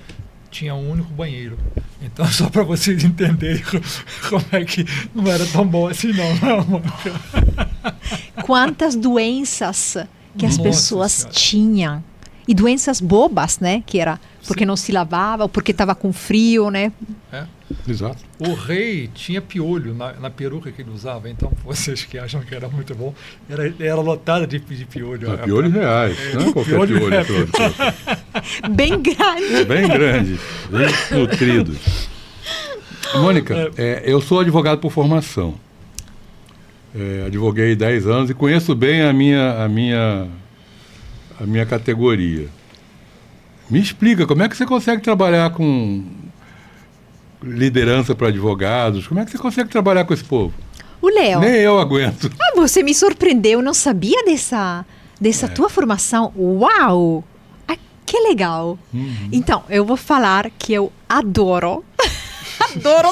tinha um único banheiro. Então, só para vocês entenderem como é que não era tão bom assim, não, Mônica. Quantas doenças que as Nossa pessoas Senhora. tinham. E doenças bobas, né? Que era porque não se lavava, ou porque estava com frio, né? Exato. O rei tinha piolho na peruca que ele usava, então vocês que acham que era muito bom, era lotada de piolho. Piolhos reais, não é qualquer piolho piolho. Bem grande. Bem grande, bem nutrido. Mônica, eu sou advogado por formação. Advoguei 10 anos e conheço bem a minha categoria. Me explica, como é que você consegue trabalhar com liderança para advogados? Como é que você consegue trabalhar com esse povo? O Léo. Nem eu aguento. Você me surpreendeu, eu não sabia dessa tua formação. Uau! Que legal. Então, eu vou falar que eu adoro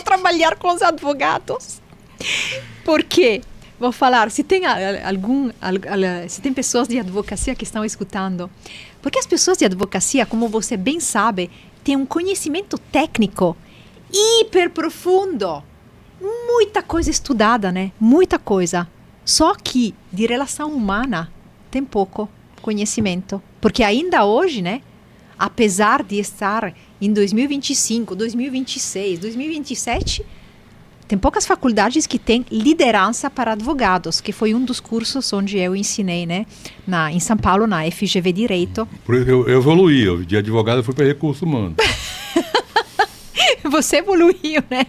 trabalhar com os advogados. Por quê? Vou falar, se tem se tem pessoas de advocacia que estão escutando, porque as pessoas de advocacia, como você bem sabe, têm um conhecimento técnico hiper profundo, muita coisa estudada, né? Muita coisa. Só que de relação humana tem pouco conhecimento, porque ainda hoje, né? Apesar de estar em 2025, 2026, 2027, tem poucas faculdades que têm liderança para advogados, que foi um dos cursos onde eu ensinei, né? Em São Paulo, na FGV Direito. Por isso eu evoluí, de advogado eu fui para recurso humano. Você evoluiu, né?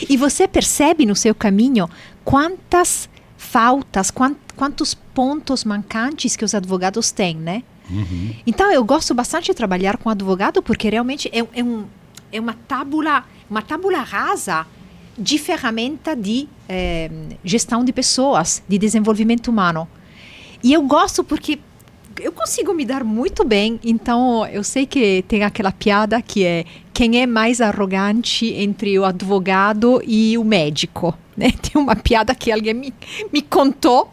E você percebe no seu caminho quantas faltas, quantos pontos mancantes que os advogados têm, né? Então, eu gosto bastante de trabalhar com advogado porque realmente é uma tábula rasa de ferramenta de gestão de pessoas, de desenvolvimento humano. E eu gosto porque eu consigo me dar muito bem, então eu sei que tem aquela piada que é quem é mais arrogante entre o advogado e o médico, né? Tem uma piada que alguém me contou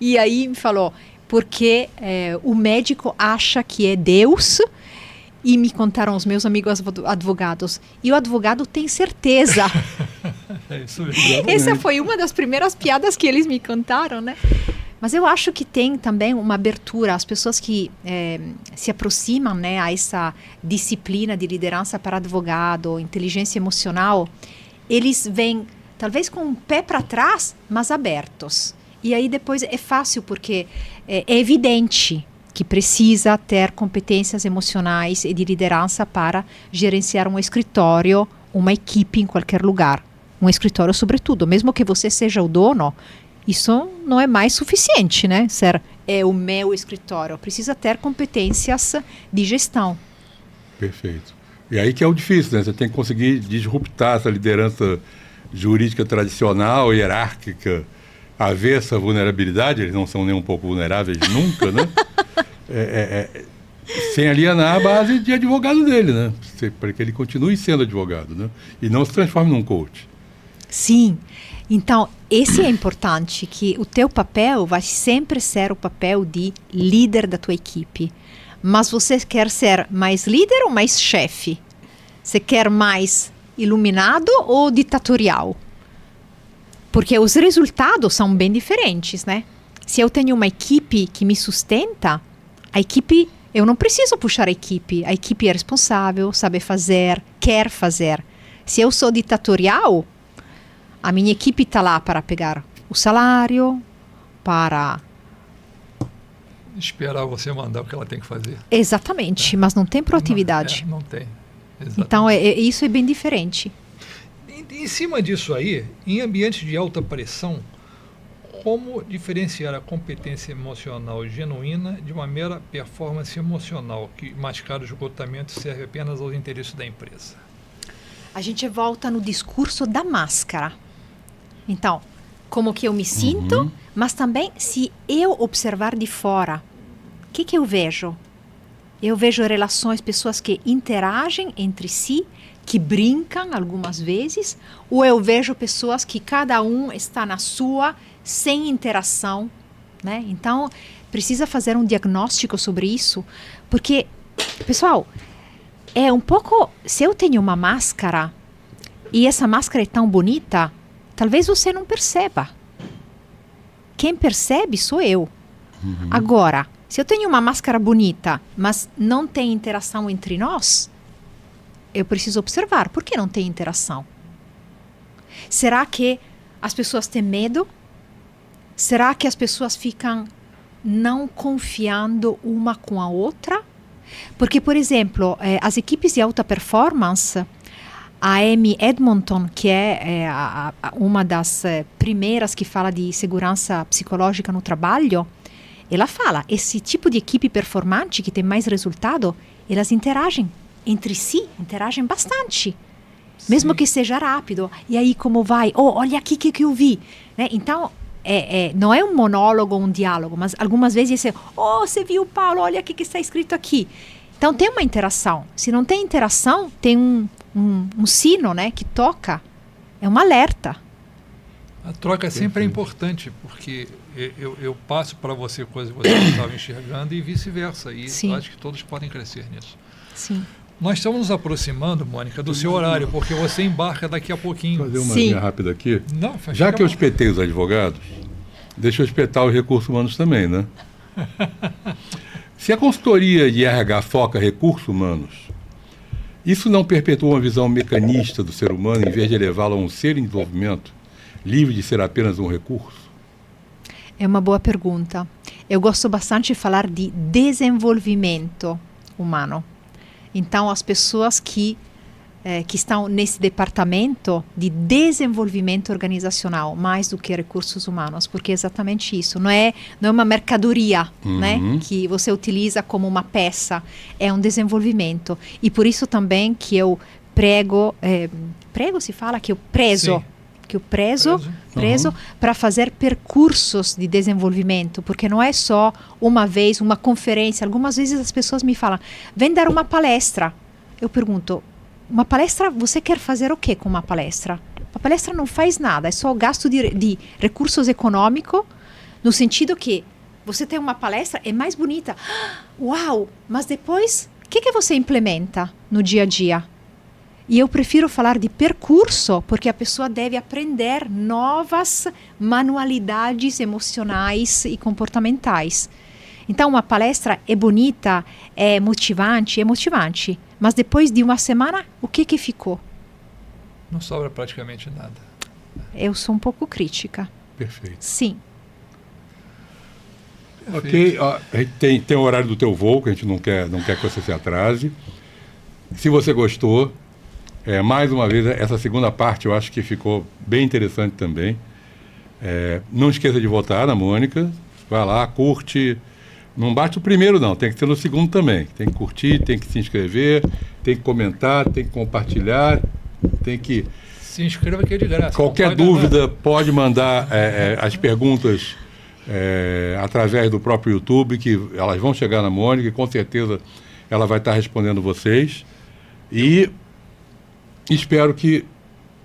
e aí me falou, porque o médico acha que é Deus. E me contaram os meus amigos advogados. E o advogado tem certeza. Essa foi uma das primeiras piadas que eles me contaram, né? Mas eu acho que tem também uma abertura. As pessoas que se aproximam, né, a essa disciplina de liderança para advogado, inteligência emocional, eles vêm talvez com o pé para trás, mas abertos. E aí depois é fácil, porque é evidente que precisa ter competências emocionais e de liderança para gerenciar um escritório, uma equipe em qualquer lugar. Um escritório, sobretudo. Mesmo que você seja o dono, isso não é mais suficiente, né? É o meu escritório. Precisa ter competências de gestão. Perfeito. E aí que é o difícil, né? Você tem que conseguir disruptar essa liderança jurídica tradicional, hierárquica, avessa à vulnerabilidade. Eles não são nem um pouco vulneráveis nunca, né? Sem alienar a base de advogado dele, né? Para que ele continue sendo advogado, né? E não se transforme num coach. Sim. Então, esse é importante, que o teu papel vai sempre ser o papel de líder da tua equipe. Mas você quer ser mais líder ou mais chefe? Você quer mais iluminado ou ditatorial? Porque os resultados são bem diferentes, né? Se eu tenho uma equipe que me sustenta, a equipe, eu não preciso puxar a equipe é responsável, sabe fazer, quer fazer. Se eu sou ditatorial, a minha equipe está lá para pegar o salário, para esperar você mandar o que ela tem que fazer. Exatamente, mas não tem proatividade. Não tem. Exatamente. Então, isso é bem diferente. Em cima disso aí, em ambientes de alta pressão, como diferenciar a competência emocional genuína de uma mera performance emocional que mascara o esgotamento e serve apenas aos interesses da empresa? A gente volta no discurso da máscara. Então, como que eu me sinto, mas também se eu observar de fora, o que eu vejo? Eu vejo relações, pessoas que interagem entre si, que brincam algumas vezes, ou eu vejo pessoas que cada um está na sua, sem interação, né? Então, precisa fazer um diagnóstico sobre isso, porque, pessoal, É um pouco, se eu tenho uma máscara e essa máscara é tão bonita, talvez você não perceba. Quem percebe sou eu. Agora, se eu tenho uma máscara bonita, mas não tem interação entre nós, eu preciso observar. Por que não tem interação? Será que as pessoas têm medo? Será que as pessoas ficam não confiando uma com a outra? Porque, por exemplo, as equipes de alta performance, a Amy Edmonton, que é uma das primeiras que fala de segurança psicológica no trabalho, ela fala, esse tipo de equipe performante que tem mais resultado, elas interagem entre si, interagem bastante. Mesmo Sim. que seja rápido. E aí, como vai? Oh, olha aqui que eu vi. Né? Então, não é um monólogo, um diálogo, mas algumas vezes você viu, Paulo, olha aqui que está escrito aqui. Então, tem uma interação. Se não tem interação, tem um sino, né, que toca. É um alerta. A troca sempre é importante, porque eu passo para você coisas que você não estava enxergando e vice-versa. E Sim. acho que todos podem crescer nisso. Sim. Nós estamos nos aproximando, Mônica, do seu horário, porque você embarca daqui a pouquinho. Fazer uma Sim. linha rápida aqui. Não, Já que eu espetei os advogados, deixa eu espetar os recursos humanos também, né? Se a consultoria de RH foca recursos humanos, isso não perpetua uma visão mecanista do ser humano em vez de elevá-lo a um ser em desenvolvimento, livre de ser apenas um recurso? É uma boa pergunta. Eu gosto bastante de falar de desenvolvimento humano. Então, as pessoas que estão nesse departamento de desenvolvimento organizacional, mais do que recursos humanos, porque é exatamente isso. Não é uma mercadoria, né, que você utiliza como uma peça, é um desenvolvimento. E por isso também que eu prego se fala que eu prezo, Sim. que eu prezo para fazer percursos de desenvolvimento, porque não é só uma vez, uma conferência. Algumas vezes as pessoas me falam, vem dar uma palestra. Eu pergunto, uma palestra, você quer fazer o que com uma palestra? Uma palestra não faz nada, é só gasto de recursos econômicos, no sentido que você tem uma palestra, é mais bonita. Uau! Mas depois, o que você implementa no dia a dia? E eu prefiro falar de percurso, porque a pessoa deve aprender novas manualidades emocionais e comportamentais. Então, uma palestra é bonita, é motivante, mas depois de uma semana, o que ficou? Não sobra praticamente nada. Eu sou um pouco crítica. Perfeito. Sim. Ok, ó, a gente tem o horário do teu voo, que a gente não quer que você se atrase. Se você gostou, mais uma vez, essa segunda parte eu acho que ficou bem interessante também. Não esqueça de votar na Mônica. Vai lá, curte. Não bate o primeiro, não. Tem que ser no segundo também. Tem que curtir, tem que se inscrever, tem que comentar, tem que compartilhar, tem que... Se inscreva que é de graça. Qualquer dúvida, pode mandar as perguntas através do próprio YouTube, que elas vão chegar na Mônica e com certeza ela vai estar respondendo vocês. E espero que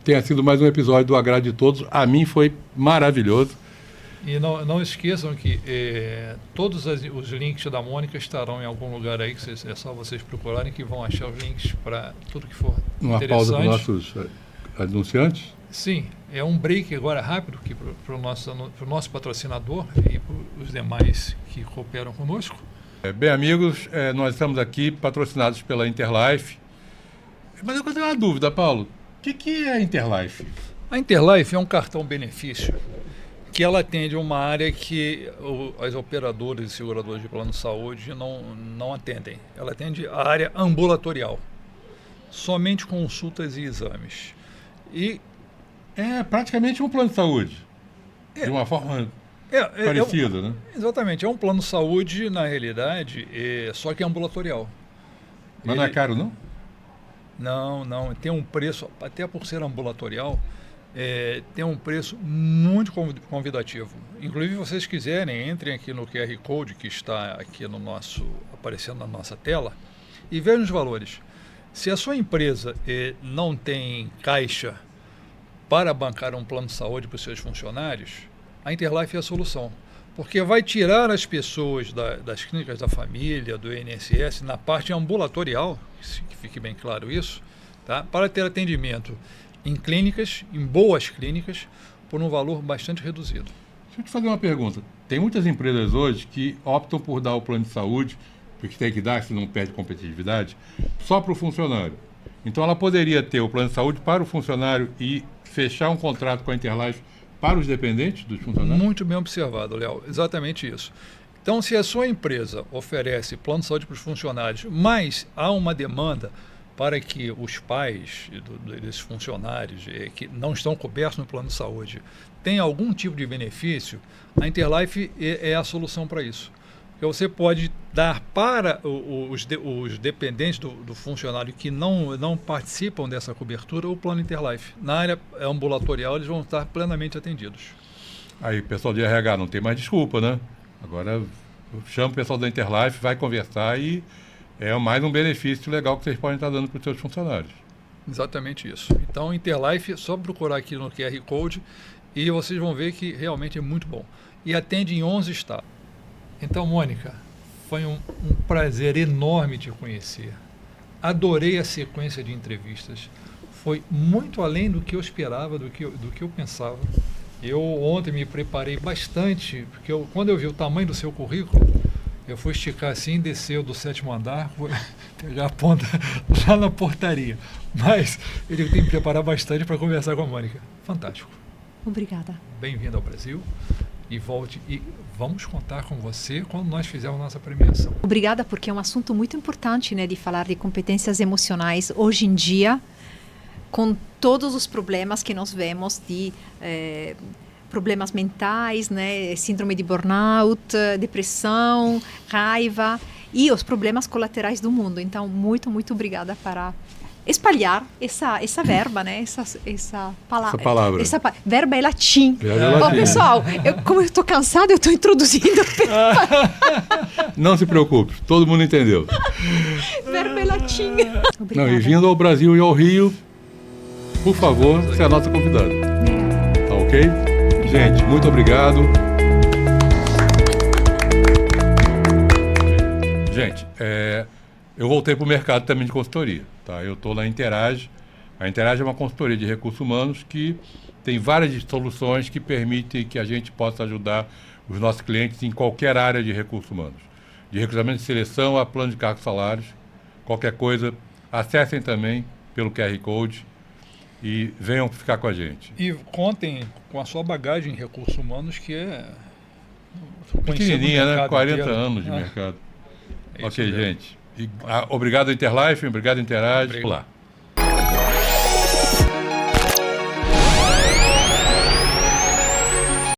tenha sido mais um episódio do agrado de todos. A mim foi maravilhoso. E não esqueçam que todos os links da Mônica estarão em algum lugar aí, que é só vocês procurarem que vão achar os links para tudo que for Uma interessante. pausa para os nossos anunciantes? Sim, é um break agora rápido para o nosso patrocinador e para os demais que cooperam conosco. Bem, amigos, nós estamos aqui patrocinados pela Interlife. Mas eu tenho uma dúvida, Paulo. O que é a Interlife? A Interlife é um cartão benefício que ela atende uma área que as operadoras e seguradoras de plano de saúde não atendem. Ela atende a área ambulatorial, somente consultas e exames. E É praticamente um plano de saúde, de uma forma parecida, né? Exatamente, é um plano de saúde, na realidade, só que é ambulatorial. Mas não é caro, não? Não, tem um preço, até por ser ambulatorial, tem um preço muito convidativo. Inclusive, se vocês quiserem, entrem aqui no QR Code que está aqui aparecendo na nossa tela e vejam os valores. Se a sua empresa não tem caixa para bancar um plano de saúde para os seus funcionários, a Interlife é a solução. Porque vai tirar as pessoas das clínicas da família, do INSS, na parte ambulatorial, que fique bem claro isso, tá? Para ter atendimento em clínicas, em boas clínicas, por um valor bastante reduzido. Deixa eu te fazer uma pergunta. Tem muitas empresas hoje que optam por dar o plano de saúde, porque tem que dar, se não perde competitividade, só para o funcionário. Então ela poderia ter o plano de saúde para o funcionário e fechar um contrato com a Interlife para os dependentes dos funcionários? Muito bem observado, Léo. Exatamente isso. Então, se a sua empresa oferece plano de saúde para os funcionários, mas há uma demanda para que os pais desses funcionários que não estão cobertos no plano de saúde tenham algum tipo de benefício, a Interlife é a solução para isso. Porque você pode dar para os dependentes do funcionário que não participam dessa cobertura o plano Interlife. Na área ambulatorial, eles vão estar plenamente atendidos. Aí, pessoal de RH, não tem mais desculpa, né? Agora, chama o pessoal da Interlife, vai conversar e é mais um benefício legal que vocês podem estar dando para os seus funcionários. Exatamente isso. Então, Interlife, só procurar aqui no QR Code e vocês vão ver que realmente é muito bom. E atende em 11 estados. Então, Mônica, foi um prazer enorme te conhecer. Adorei a sequência de entrevistas. Foi muito além do que eu esperava, do que eu pensava. Eu ontem me preparei bastante, porque quando eu vi o tamanho do seu currículo, eu fui esticar assim, desceu do 7º andar, já aponta lá na portaria. Mas ele tem que me preparar bastante para conversar com a Mônica. Fantástico. Obrigada. Bem-vindo ao Brasil. E volte, e vamos contar com você quando nós fizermos nossa premiação. Obrigada, porque é um assunto muito importante, né, de falar de competências emocionais hoje em dia, com todos os problemas que nós vemos de problemas mentais, né, síndrome de burnout, depressão, raiva e os problemas colaterais do mundo. Então, muito, muito obrigada para espalhar essa verba, né? Essa palavra. Verba é latim. Latim. Pessoal, como eu estou cansada, eu estou introduzindo. Não se preocupe, todo mundo entendeu. Verba é latim. Não, e vindo ao Brasil e ao Rio, por favor, você é a nossa convidada. Tá ok? Gente, muito obrigado. Gente, eu voltei para o mercado também de consultoria. Tá? Eu estou na Interage. A Interage é uma consultoria de recursos humanos que tem várias soluções que permitem que a gente possa ajudar os nossos clientes em qualquer área de recursos humanos. De recrutamento de seleção a plano de cargos e salários. Qualquer coisa, acessem também pelo QR Code e venham ficar com a gente. E contem com a sua bagagem em recursos humanos, que é pequenininha, né? 40 anos de mercado. Ok, gente. E, obrigado, Interlife. Obrigado, Interage. Por lá.